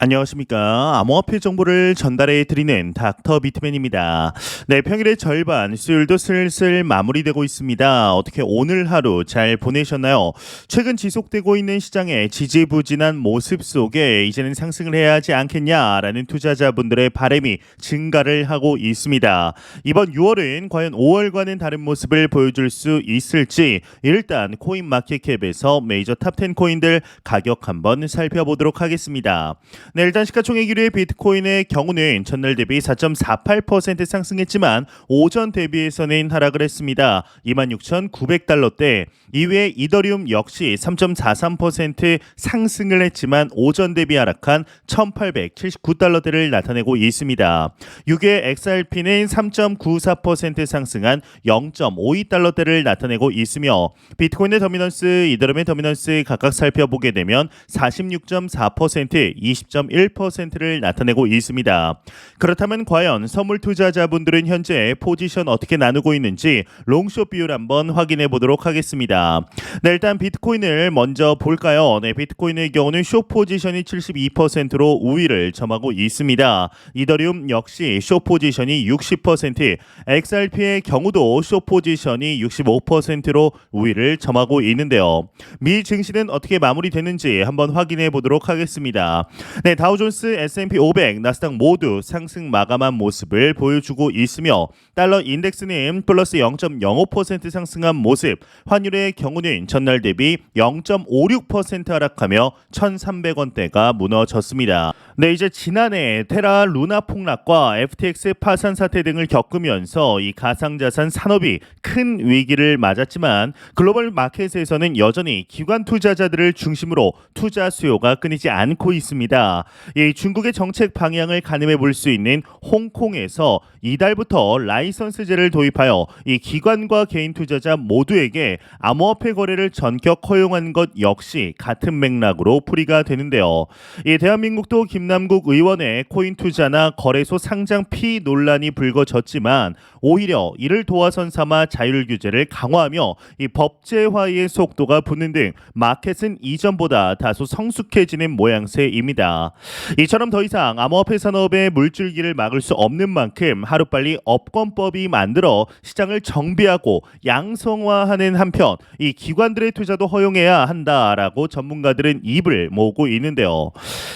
안녕하십니까. 암호화폐 정보를 전달해 드리는 닥터 비트맨입니다. 네, 평일의 절반, 수요일도 슬슬 마무리되고 있습니다. 어떻게 오늘 하루 잘 보내셨나요? 최근 지속되고 있는 시장의 지지부진한 모습 속에 이제는 상승을 해야 하지 않겠냐라는 투자자분들의 바람이 증가를 하고 있습니다. 이번 6월은 과연 5월과는 다른 모습을 보여줄 수 있을지 일단 코인마켓캡에서 메이저 탑10 코인들 가격 한번 살펴보도록 하겠습니다. 네, 일단 시가총액 1위의 비트코인의 경우는 전날 대비 4.48% 상승했지만 오전 대비해서는 하락을 했습니다. 26,900달러대. 이외에 이더리움 역시 3.43% 상승을 했지만 오전 대비 하락한 1,879달러대를 나타내고 있습니다. 6회 XRP는 3.94% 상승한 0.52달러대를 나타내고 있으며 비트코인의 더미넌스, 이더리움의 더미넌스 각각 살펴보게 되면 46.4%, 20.1%를 나타내고 있습니다. 그렇다면 과연 선물 투자자분들은 현재 포지션 어떻게 나누고 있는지 롱숏 비율 한번 확인해 보도록 하겠습니다. 네, 일단 비트코인을 먼저 볼까요? 네, 비트코인의 경우는 숏 포지션이 72%로 우위를 점하고 있습니다. 이더리움 역시 숏 포지션이 60%, XRP의 경우도 숏 포지션이 65%로 우위를 점하고 있는데요. 미 증시는 어떻게 마무리되는지 한번 확인해 보도록 하겠습니다. 네, 다우존스, S&P 500, 나스닥 모두 상승 마감한 모습을 보여주고 있으며 달러 인덱스는 플러스 0.05% 상승한 모습, 환율의 경우는 전날 대비 0.56% 하락하며 1,300원대가 무너졌습니다. 네, 이제 지난해 테라 루나 폭락과 FTX 파산 사태 등을 겪으면서 이 가상자산 산업이 큰 위기를 맞았지만 글로벌 마켓에서는 여전히 기관 투자자들을 중심으로 투자 수요가 끊이지 않고 있습니다. 이 중국의 정책 방향을 가늠해 볼 수 있는 홍콩에서 이달부터 라이선스제를 도입하여 이 기관과 개인 투자자 모두에게 암호화폐 거래를 전격 허용한 것 역시 같은 맥락으로 풀이가 되는데요. 이 대한민국도 김남국 의원의 코인 투자나 거래소 상장 피 논란이 불거졌지만 오히려 이를 도화선 삼아 자율 규제를 강화하며 이 법제화의 속도가 붙는 등 마켓은 이전보다 다소 성숙해지는 모양새입니다. 이처럼 더 이상 암호화폐 산업의 물줄기를 막을 수 없는 만큼 하루빨리 업권법이 만들어 시장을 정비하고 양성화하는 한편 이 기관들의 투자도 허용해야 한다라고 전문가들은 입을 모으고 있는데요.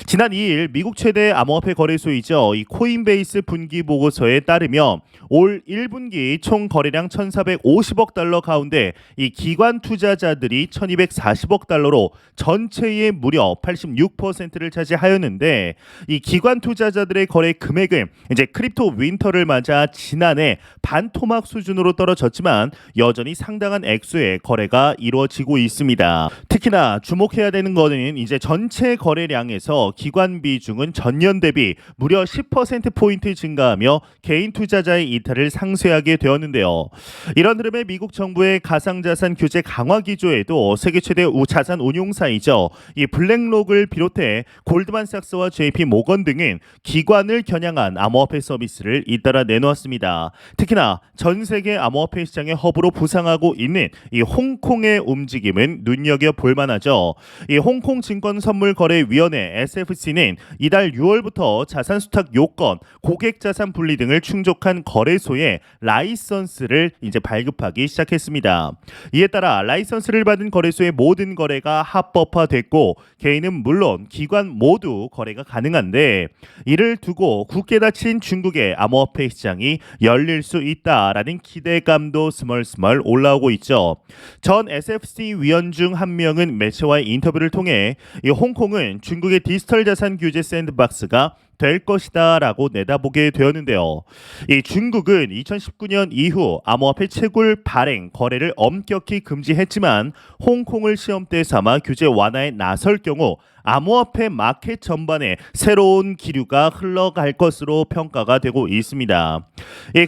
지난 2일 미국 최대 암호화폐 거래소이죠. 이 코인베이스 분기 보고서에 따르면 올 1분기 총 거래량 1,450억 달러 가운데 이 기관 투자자들이 1,240억 달러로 전체의 무려 86%를 차지하였는데 이 기관 투자자들의 거래 금액은 이제 크립토 윈터를 맞아 지난해 반토막 수준으로 떨어졌지만 여전히 상당한 액수의 거래가 이루어지고 있습니다. 특히나 주목해야 되는 것은 이제 전체 거래량에서 기관 비중은 전년 대비 무려 10%포인트 증가하며 개인 투자자의 이탈을 상쇄하게 되었는데요. 이런 흐름에 미국 정부의 가상자산 규제 강화 기조에도 세계 최대 자산 운용사이죠. 이 블랙록을 비롯해 골드만삭스와 JP 모건 등은 기관을 겨냥한 암호화폐 서비스를 잇따라 내놓았습니다. 특히나 전 세계 암호화폐 시장의 허브로 부상하고 있는 이 홍콩의 움직임은 눈여겨볼 만하죠. 이 홍콩 증권선물거래위원회 SFC는 이달 6월부터 자산 수탁 요건, 고객 자산 분리 등을 충족한 거래소에 라이선스를 이제 발급하기 시작했습니다. 이에 따라 라이선스를 받은 거래소의 모든 거래가 합법화됐고 개인은 물론 기관 모두 거래가 가능한데 이를 두고 굳게 닫힌 중국의 암호화폐 시장이 열릴 수 있다라는 기대감도 스멀스멀 올라오고 있죠. 전 SFC 위원 중 한 명은 매체와의 인터뷰를 통해 이 홍콩은 중국의 디지털 자산 규제 샌드박스가 될 것이다 라고 내다보게 되었는데요. 이 중국은 2019년 이후 암호화폐 채굴 발행 거래를 엄격히 금지했지만 홍콩을 시험대 삼아 규제 완화에 나설 경우 암호화폐 마켓 전반에 새로운 기류가 흘러갈 것으로 평가가 되고 있습니다.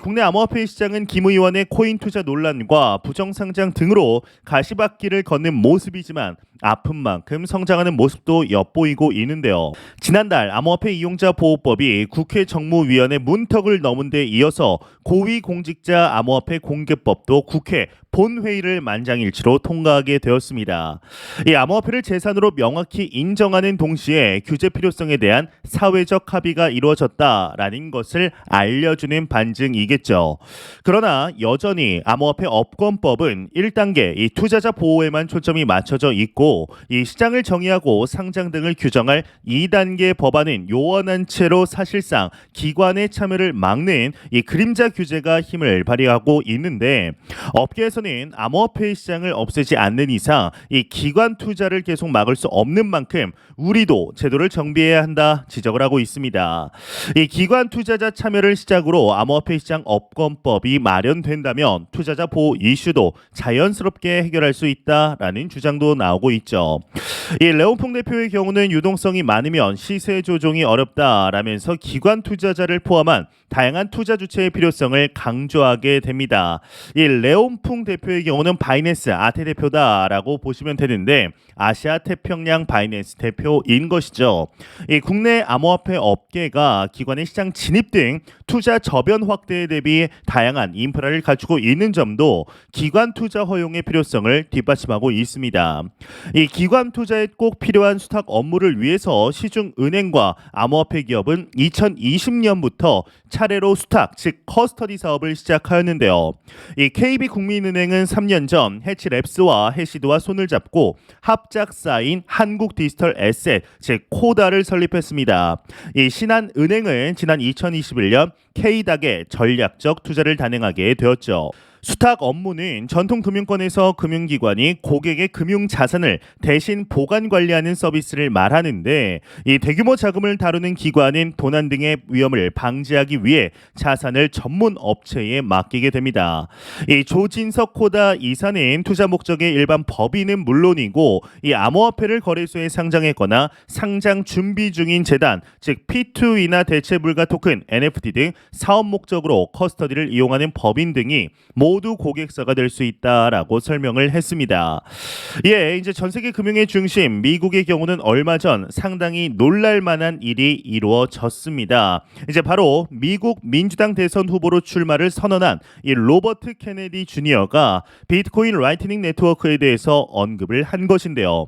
국내 암호화폐 시장은 김 의원의 코인 투자 논란과 부정상장 등으로 가시밭길을 걷는 모습이지만 아픈 만큼 성장하는 모습도 엿보이고 있는데요. 지난달 암호화폐 이용자 보호법이 국회 정무위원회 문턱을 넘은 데 이어서 고위공직자 암호화폐 공개법도 국회 본회의를 만장일치로 통과하게 되었습니다. 이 암호화폐를 재산으로 명확히 인정하는 동시에 규제 필요성에 대한 사회적 합의가 이루어졌다라는 것을 알려주는 반증이겠죠. 그러나 여전히 암호화폐 업권법은 1단계 이 투자자 보호에만 초점이 맞춰져 있고 이 시장을 정의하고 상장 등을 규정할 2단계 법안은 요원한 채로 사실상 기관의 참여를 막는 이 그림자 규제가 힘을 발휘하고 있는데 업계에서는 암호화폐 시장을 없애지 않는 이상 이 기관 투자를 계속 막을 수 없는 만큼 우리도 제도를 정비해야 한다 지적을 하고 있습니다. 이 기관 투자자 참여를 시작으로 암호화폐 시장 업권법이 마련된다면 투자자 보호 이슈도 자연스럽게 해결할 수 있다라는 주장도 나오고 있죠. 이 레온풍 대표의 경우는 유동성이 많으면 시세 조종이 어렵다라면서 기관 투자자를 포함한 다양한 투자 주체의 필요성을 강조하게 됩니다. 이 레온풍 대표의 경우는 바이낸스 아태 대표다라고 보시면 되는데 아시아 태평양 바이낸스 대표인 것이죠. 이 국내 암호화폐 업계가 기관의 시장 진입 등 투자 저변 확대에 대비 다양한 인프라를 갖추고 있는 점도 기관 투자 허용의 필요성을 뒷받침하고 있습니다. 이 기관 투자에 꼭 필요한 수탁 업무를 위해서 시중은행과 암호화폐 기업은 2020년부터 차례로 수탁, 즉 커스터디 사업을 시작하였는데요. 이 KB국민은행은 3년 전 해치랩스와 해시드와 손을 잡고 합작사인 한국디지털에셋, 즉 코다를 설립했습니다. 이 신한은행은 지난 2021년 K닥에 전략적 투자를 단행하게 되었죠. 수탁 업무는 전통 금융권에서 금융기관이 고객의 금융 자산을 대신 보관 관리하는 서비스를 말하는데 이 대규모 자금을 다루는 기관은 도난 등의 위험을 방지하기 위해 자산을 전문 업체에 맡기게 됩니다. 이 조진석 코다 이사는 투자 목적의 일반 법인은 물론이고 이 암호화폐를 거래소에 상장했거나 상장 준비 중인 재단, 즉 P2E나 대체 불가 토큰, NFT 등 사업 목적으로 커스터디를 이용하는 법인 등이 모두 고객사가 될 수 있다라고 설명을 했습니다. 예, 이제 전 세계 금융의 중심 미국의 경우는 얼마 전 상당히 놀랄 만한 일이 이루어졌습니다. 이제 바로 미국 민주당 대선 후보로 출마를 선언한 이 로버트 케네디 주니어가 비트코인 라이트닝 네트워크에 대해서 언급을 한 것인데요.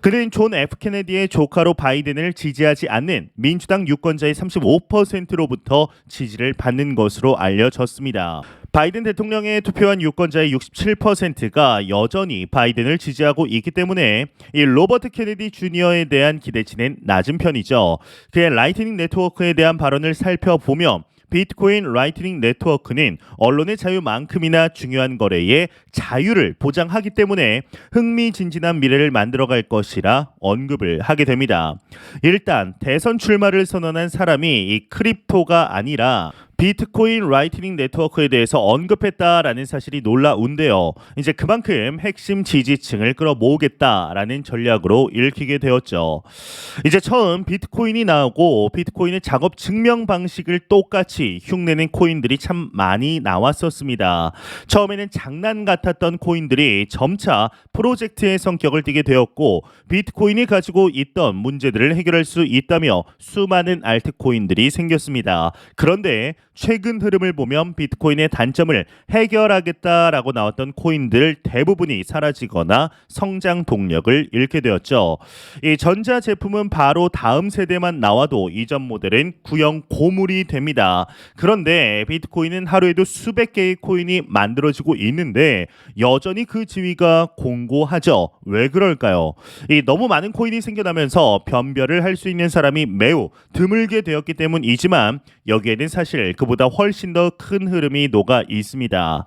그는 존 F 케네디의 조카로 바이든을 지지하지 않는 민주당 유권자의 35%로부터 지지를 받는 것으로 알려졌습니다. 바이든 대통령에 투표한 유권자의 67%가 여전히 바이든을 지지하고 있기 때문에 이 로버트 케네디 주니어에 대한 기대치는 낮은 편이죠. 그의 라이트닝 네트워크에 대한 발언을 살펴보면 비트코인 라이트닝 네트워크는 언론의 자유만큼이나 중요한 거래의 자유를 보장하기 때문에 흥미진진한 미래를 만들어갈 것이라 언급을 하게 됩니다. 일단 대선 출마를 선언한 사람이 이 크립토가 아니라 비트코인 라이트닝 네트워크에 대해서 언급했다라는 사실이 놀라운데요. 이제 그만큼 핵심 지지층을 끌어모으겠다라는 전략으로 읽히게 되었죠. 이제 처음 비트코인이 나오고 비트코인의 작업 증명 방식을 똑같이 흉내낸 코인들이 참 많이 나왔었습니다. 처음에는 장난 같았던 코인들이 점차 프로젝트의 성격을 띠게 되었고 비트코인이 가지고 있던 문제들을 해결할 수 있다며 수많은 알트코인들이 생겼습니다. 그런데 최근 흐름을 보면 비트코인의 단점을 해결하겠다라고 나왔던 코인들 대부분이 사라지거나 성장 동력을 잃게 되었죠. 이 전자 제품은 바로 다음 세대만 나와도 이전 모델은 구형 고물이 됩니다. 그런데 비트코인은 하루에도 수백 개의 코인이 만들어지고 있는데 여전히 그 지위가 공고하죠. 왜 그럴까요? 이 너무 많은 코인이 생겨나면서 변별을 할 수 있는 사람이 매우 드물게 되었기 때문이지만 여기에는 사실 그보다 훨씬 더 큰 흐름이 녹아 있습니다.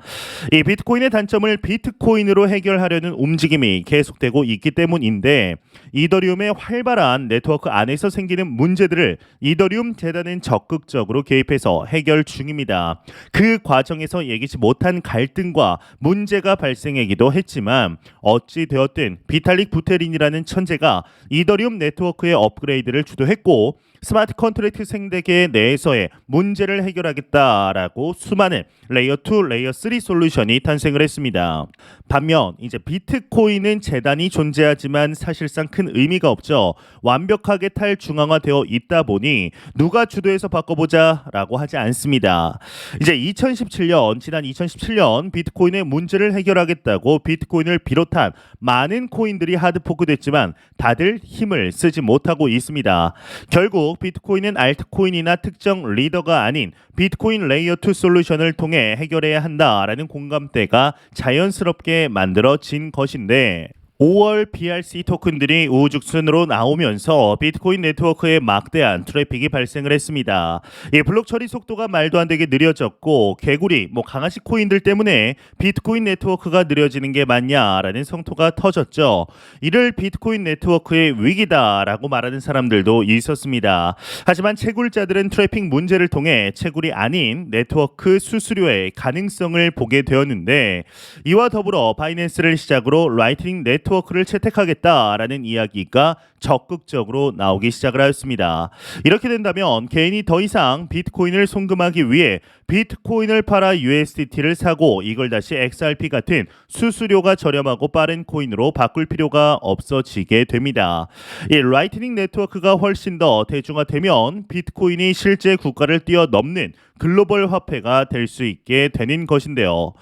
이 비트코인의 단점을 비트코인으로 해결하려는 움직임이 계속되고 있기 때문인데 이더리움의 활발한 네트워크 안에서 생기는 문제들을 이더리움 재단은 적극적으로 개입해서 해결 중입니다. 그 과정에서 예기치 못한 갈등과 문제가 발생하기도 했지만 어찌 되었든 비탈릭 부테린이라는 천재가 이더리움 네트워크의 업그레이드를 주도했고 스마트 컨트랙트 생태계 내에서의 문제를 해결하기 해결하겠다라고 수많은 레이어 2, 레이어 3 솔루션이 탄생을 했습니다. 반면 이제 비트코인은 재단이 존재하지만 사실상 큰 의미가 없죠. 완벽하게 탈중앙화되어 있다 보니 누가 주도해서 바꿔보자라고 하지 않습니다. 이제 지난 2017년 비트코인의 문제를 해결하겠다고 비트코인을 비롯한 많은 코인들이 하드포크됐지만 다들 힘을 쓰지 못하고 있습니다. 결국 비트코인은 알트코인이나 특정 리더가 아닌 비트코인 레이어 2 솔루션을 통해 해결해야 한다라는 공감대가 자연스럽게 만들어진 것인데 5월 BRC 토큰들이 우후죽순으로 나오면서 비트코인 네트워크에 막대한 트래픽이 발생을 했습니다. 이 블록 처리 속도가 말도 안 되게 느려졌고 개구리, 강아지 코인들 때문에 비트코인 네트워크가 느려지는 게 맞냐라는 성토가 터졌죠. 이를 비트코인 네트워크의 위기다라고 말하는 사람들도 있었습니다. 하지만 채굴자들은 트래픽 문제를 통해 채굴이 아닌 네트워크 수수료의 가능성을 보게 되었는데 이와 더불어 바이낸스를 시작으로 라이트닝 네트워크를 채택하겠다라는 이야기가 적극적으로 나오기 시작을 하였습니다. 이렇게 된다면 개인이 더 이상 비트코인을 송금하기 위해 비트코인을 팔아 USDT를 사고 이걸 다시 XRP 같은 수수료가 저렴하고 빠른 코인으로 바꿀 필요가 없어지게 됩니다. 이 라이트닝 네트워크가 훨씬 더 대중화되면 비트코인이 실제 국가를 뛰어넘는 글로벌 화폐가 될 수 있게 되는 것인데요.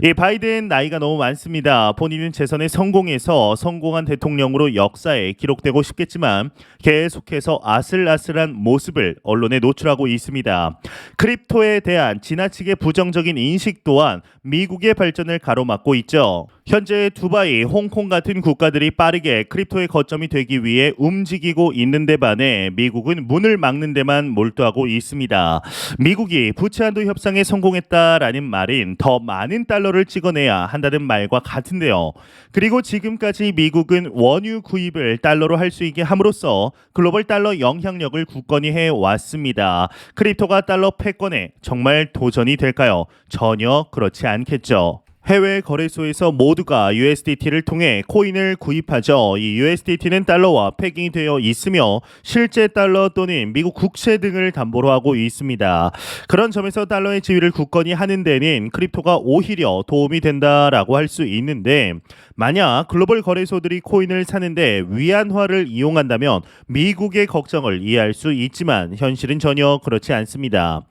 이 바이든 나이가 너무 많습니다. 본인은 재선에 성공해서 성공한 대통령으로 역사에 기록되고 싶겠지만 계속해서 아슬아슬한 모습을 언론에 노출하고 있습니다. 크립토에 대한 지나치게 부정적인 인식 또한 미국의 발전을 가로막고 있죠. 현재 두바이, 홍콩 같은 국가들이 빠르게 크립토의 거점이 되기 위해 움직이고 있는 데 반해 미국은 문을 막는 데만 몰두하고 있습니다. 미국이 부채 한도 협상에 성공했다라는 말인 더 많은 달러를 찍어내야 한다는 말과 같은데요. 그리고 지금까지 미국은 원유 구입을 달러로 할 수 있게 함으로써 글로벌 달러 영향력을 굳건히 해왔습니다. 크립토가 달러 패권에 정말 도전이 될까요? 전혀 그렇지 않겠죠. 해외 거래소에서 모두가 USDT를 통해 코인을 구입하죠. 이 USDT는 달러와 패깅이 되어 있으며 실제 달러 또는 미국 국채 등을 담보로 하고 있습니다. 그런 점에서 달러의 지위를 굳건히 하는 데는 크립토가 오히려 도움이 된다라고 할 수 있는데 만약 글로벌 거래소들이 코인을 사는데 위안화를 이용한다면 미국의 걱정을 이해할 수 있지만 현실은 전혀 그렇지 않습니다.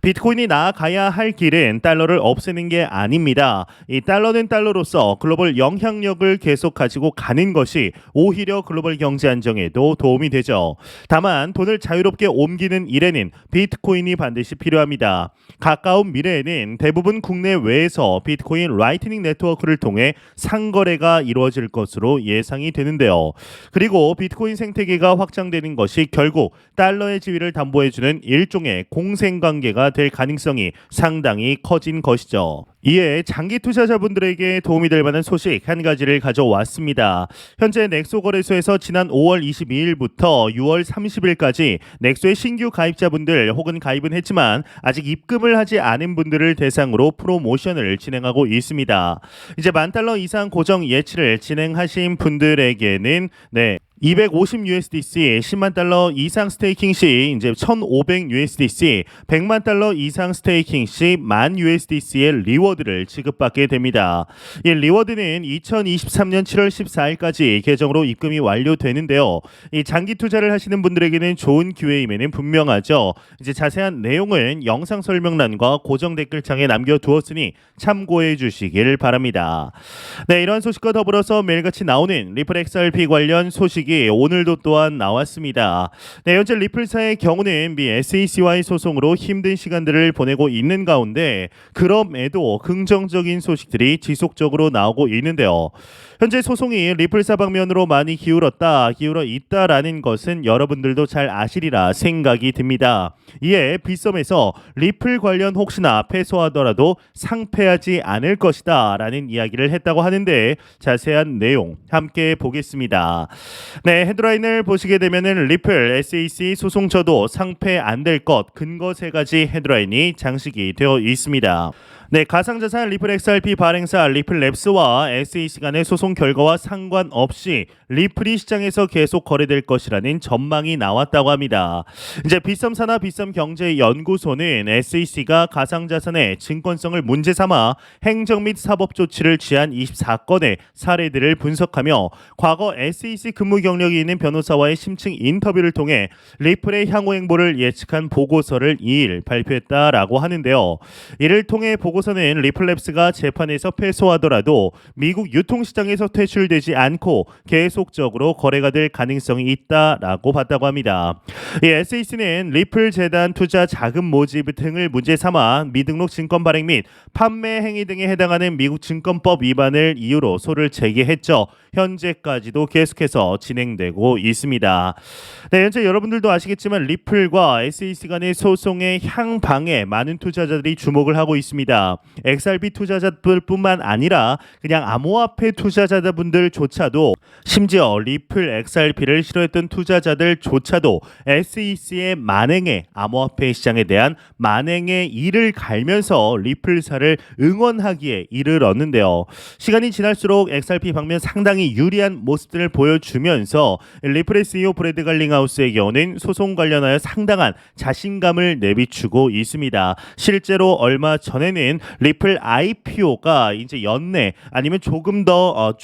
비트코인이 나아가야 할 길은 달러를 없애는 게 아닙니다. 이 달러는 달러로서 글로벌 영향력을 계속 가지고 가는 것이 오히려 글로벌 경제 안정에도 도움이 되죠. 다만 돈을 자유롭게 옮기는 일에는 비트코인이 반드시 필요합니다. 가까운 미래에는 대부분 국내외에서 비트코인 라이트닝 네트워크를 통해 상거래가 이루어질 것으로 예상이 되는데요. 그리고 비트코인 생태계가 확장되는 것이 결국 달러의 지위를 담보해주는 일종의 공생관계가 될 가능성이 상당히 커진 것이죠. 이에 장기 투자자분들에게 도움이 될 만한 소식 한 가지를 가져왔습니다. 현재 넥소 거래소에서 지난 5월 22일부터 6월 30일까지 넥소의 신규 가입자분들 혹은 가입은 했지만 아직 입금을 하지 않은 분들을 대상으로 프로모션을 진행하고 있습니다. 이제 $10,000 이상 고정 예치를 진행하신 분들에게는 250USDC 10만 달러 이상 스테이킹 시 이제 1,500USDC 100만 달러 이상 스테이킹 시 10,000USDC의 리워드를 지급받게 됩니다. 이 리워드는 2023년 7월 14일까지 계정으로 입금이 완료되는데요. 이 장기 투자를 하시는 분들에게는 좋은 기회임에는 분명하죠. 이제 자세한 내용은 영상 설명란과 고정 댓글창에 남겨두었으니 참고해 주시길 바랍니다. 네, 이런 소식과 더불어서 매일같이 나오는 리플 XRP 관련 소식이 오늘도 또한 나왔습니다. 네, 현재 리플사의 경우는 미 SEC와의 소송으로 힘든 시간들을 보내고 있는 가운데 그럼에도 긍정적인 소식들이 지속적으로 나오고 있는데요. 현재 소송이 리플사 방면으로 많이 기울어 있다라는 것은 여러분들도 잘 아시리라 생각이 듭니다. 이에 빗썸에서 리플 관련 혹시나 패소하더라도 상패하지 않을 것이다 라는 이야기를 했다고 하는데 자세한 내용 함께 보겠습니다. 네, 헤드라인을 보시게 되면은 리플 SEC 소송 저도 상패 안 될 것 근거 3가지 헤드라인이 장식이 되어 있습니다. 네, 가상자산 리플 XRP 발행사 리플랩스와 SEC 간의 소송 결과와 상관없이 리플이 시장에서 계속 거래될 것이라는 전망이 나왔다고 합니다. 이제 빗썸사나 빗썸경제연구소는 SEC가 가상자산의 증권성을 문제 삼아 행정 및 사법 조치를 취한 24건의 사례들을 분석하며 과거 SEC 근무 경력이 있는 변호사와의 심층 인터뷰를 통해 리플의 향후 행보를 예측한 보고서를 2일 발표했다라고 하는데요. 이를 통해 보고서는 리플랩스가 재판에서 패소하더라도 미국 유통시장에서 퇴출되지 않고 계속적으로 거래가 될 가능성이 있다라고 봤다고 합니다. SEC는 리플 재단 투자 자금 모집 등을 문제 삼아 미등록 증권 발행 및 판매 행위 등에 해당하는 미국 증권법 위반을 이유로 소를 제기했죠. 현재까지도 계속해서 진행되고 있습니다. 네, 현재 여러분들도 아시겠지만 리플과 SEC 간의 소송의 향방에 많은 투자자들이 주목을 하고 있습니다. XRP 투자자들뿐만 아니라 그냥 암호화폐 투자자분들조차도 심지어 리플 XRP를 싫어했던 투자자들조차도 SEC의 만행의 암호화폐 시장에 대한 만행의 이를 갈면서 리플사를 응원하기에 이르렀는데요. 시간이 지날수록 XRP 방면 상당히 유리한 모습들을 보여주면서 리플의 CEO 브래드 갈링하우스의 경우는 소송 관련하여 상당한 자신감을 내비추고 있습니다. 실제로 얼마 전에는 리플 IPO가 이제 연내 아니면 조금 더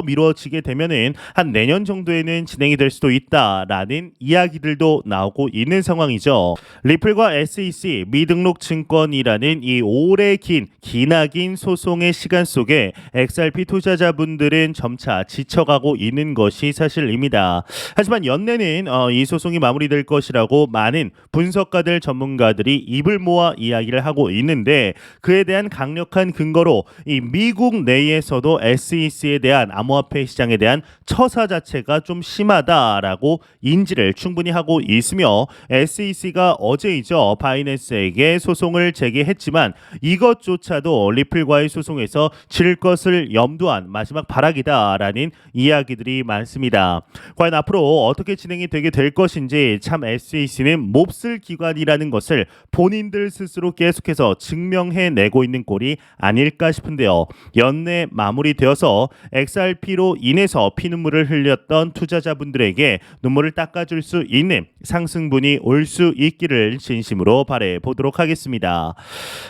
미뤄지게 되면은 한 내년 정도에는 진행이 될 수도 있다라는 이야기들도 나오고 있는 상황이죠. 리플과 SEC 미등록 증권이라는 이 오래 기나긴 소송의 시간 속에 XRP 투자자분들은 점차 지쳐가고 있는 것이 사실입니다. 하지만 연내는 이 소송이 마무리될 것이라고 많은 분석가들 전문가들이 입을 모아 이야기를 하고 있는데 그에 대한 강력한 근거로 이 미국 내에서도 SEC에 대한 암호화폐 시장에 대한 처사 자체가 좀 심하다라고 인지를 충분히 하고 있으며 SEC가 어제이죠 바이낸스에게 소송을 제기했지만 이것조차도 리플과의 소송에서 질 것을 염두한 마지막 발악이다라는 이야기들이 많습니다. 과연 앞으로 어떻게 진행이 되게 될 것인지 참 SEC는 몹쓸 기관이라는 것을 본인들 스스로 계속해서 증명해내고 있는 꼴이 아닐까 싶은데요. 연내 마무리되어서 XRP로 인해서 피눈물을 흘렸던 투자자분들에게 눈물을 닦아줄 수 있는 상승분이 올 수 있기를 진심으로 바라보도록 하겠습니다.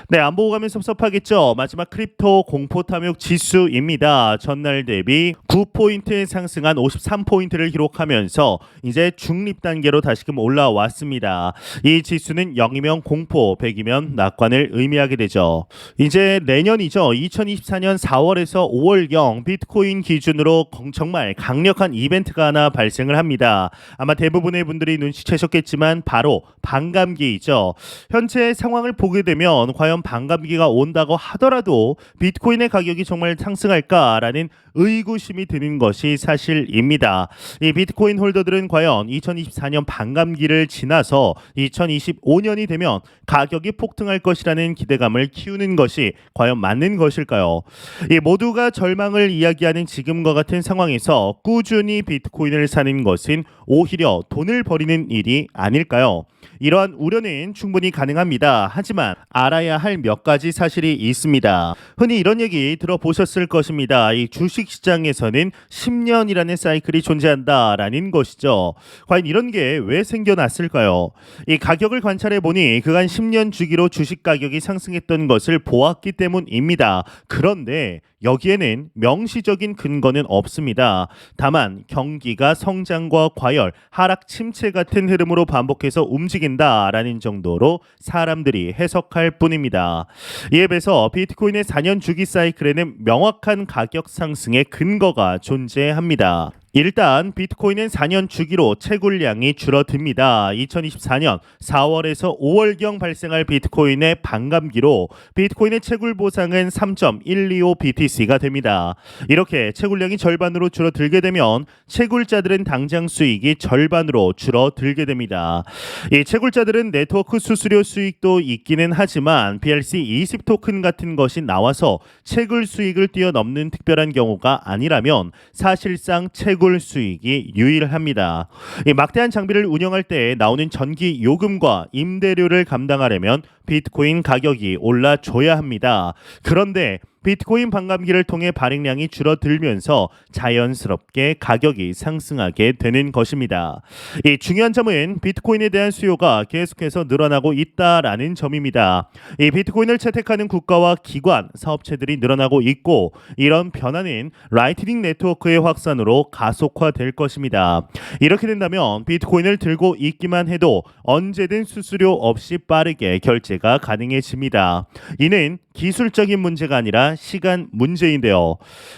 네, 안 보고 가면 섭섭하겠죠. 마지막 크립토 공포 탐욕 지수입니다. 전날 대비 9포인트 상승한 53포인트를 기록하면서 이제 중립 단계로 다시금 올라왔습니다. 이 지수는 0이면 공포, 100이면 낙관을 의미하게 되죠. 이제 내년이죠. 2024년 4월에서 5월경 비트코인 기준으로 정말 강력한 이벤트가 하나 발생을 합니다. 아마 대부분의 분들이 눈치채셨겠지만 바로 반감기이죠. 현재 상황을 보게 되면 과연 반감기가 온다고 하더라도 비트코인의 가격이 정말 상승할까라는 의구심이 드는 것이 사실입니다. 이 비트코인 홀더들은 과연 2024년 반감기를 지나서 2025년이 되면 가격이 폭등할 것이라는 기대감을 키우는 것이 과연 맞는 것일까요? 이 모두가 절망을 이야기하는 지금과 같은 상황에서 꾸준히 비트코인을 사는 것은 오히려 돈을 버리는 일이 아닐까요? 이러한 우려는 충분히 가능합니다. 하지만 알아야 할 몇 가지 사실이 있습니다. 흔히 이런 얘기 들어보셨을 것입니다. 이 주식시장에서는 10년이라는 사이클이 존재한다라는 것이죠. 과연 이런 게 왜 생겨났을까요? 이 가격을 관찰해 보니 그간 10년 주기로 주식 가격이 상승했던 것을 보았기 때문입니다. 그런데 여기에는 명시적인 근거는 없습니다. 다만 경기가 성장과 과열, 하락 침체 같은 흐름으로 반복해서 움직인다라는 정도로 사람들이 해석할 뿐입니다. 이에 비해서 비트코인의 4년 주기 사이클에는 명확한 가격 상승의 근거가 존재합니다. 일단 비트코인은 4년 주기로 채굴량이 줄어듭니다. 2024년 4월에서 5월경 발생할 비트코인의 반감기로 비트코인의 채굴 보상은 3.125 BTC가 됩니다. 이렇게 채굴량이 절반으로 줄어들게 되면 채굴자들은 당장 수익이 절반으로 줄어들게 됩니다. 이 채굴자들은 네트워크 수수료 수익도 있기는 하지만 BRC20 토큰 같은 것이 나와서 채굴 수익을 뛰어넘는 특별한 경우가 아니라면 사실상 채굴 단골 수익이 유일합니다. 이 막대한 장비를 운영할 때 나오는 전기 요금과 임대료를 감당하려면 비트코인 가격이 올라줘야 합니다. 그런데 비트코인 반감기를 통해 발행량이 줄어들면서 자연스럽게 가격이 상승하게 되는 것입니다. 이 중요한 점은 비트코인에 대한 수요가 계속해서 늘어나고 있다라는 점입니다. 이 비트코인을 채택하는 국가와 기관, 사업체들이 늘어나고 있고 이런 변화는 라이트닝 네트워크의 확산으로 가속화될 것입니다. 이렇게 된다면 비트코인을 들고 있기만 해도 언제든 수수료 없이 빠르게 결제가 가능해집니다. 이는 기술적인 문제가 아니라 시간 문제인데요.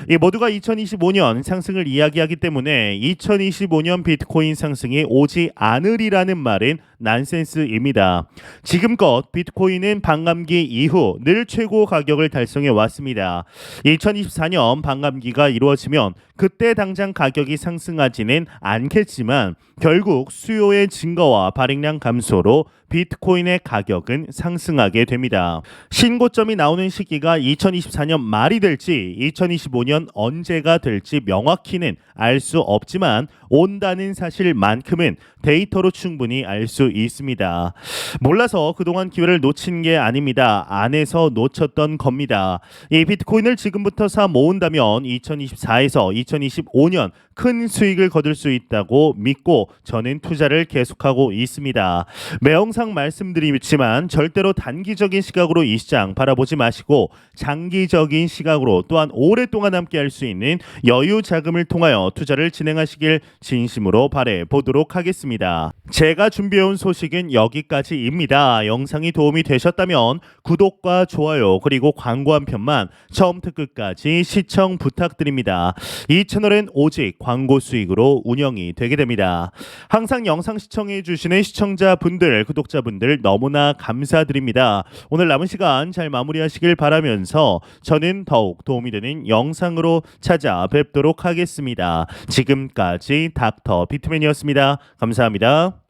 이 모두가 2025년 상승을 이야기하기 때문에 2025년 비트코인 상승이 오지 않으리라는 말은 난센스입니다. 지금껏 비트코인은 반감기 이후 늘 최고 가격을 달성해 왔습니다. 2024년 반감기가 이루어지면 그때 당장 가격이 상승하지는 않겠지만 결국 수요의 증가와 발행량 감소로 비트코인의 가격은 상승하게 됩니다. 신고점이 나오는 시기가 2024년 말이 될지 2025년 언제가 될지 명확히는 알 수 없지만 온다는 사실만큼은 데이터로 충분히 알 수 있습니다. 몰라서 그동안 기회를 놓친 게 아닙니다. 안에서 놓쳤던 겁니다. 이 비트코인을 지금부터 사 모은다면 2024에서 2025년 큰 수익을 거둘 수 있다고 믿고 저는 투자를 계속하고 있습니다. 매영상 말씀드리지만 절대로 단기적인 시각으로 이 시장 바라보지 마시고 장기적인 시각으로 또한 오랫동안 함께할 수 있는 여유 자금을 통하여 투자를 진행하시길 진심으로 바래 보도록 하겠습니다. 제가 준비해온 소식은 여기까지입니다. 영상이 도움이 되셨다면 구독과 좋아요 그리고 광고 한 편만 처음부터 끝까지 시청 부탁드립니다. 이 채널은 오직 광고 수익으로 운영이 되게 됩니다. 항상 영상 시청해 주시는 시청자분들, 구독자분들 너무나 감사드립니다. 오늘 남은 시간 잘 마무리하시길 바라면서 저는 더욱 도움이 되는 영상으로 찾아뵙도록 하겠습니다. 지금까지 닥터 비트맨이었습니다. 감사합니다.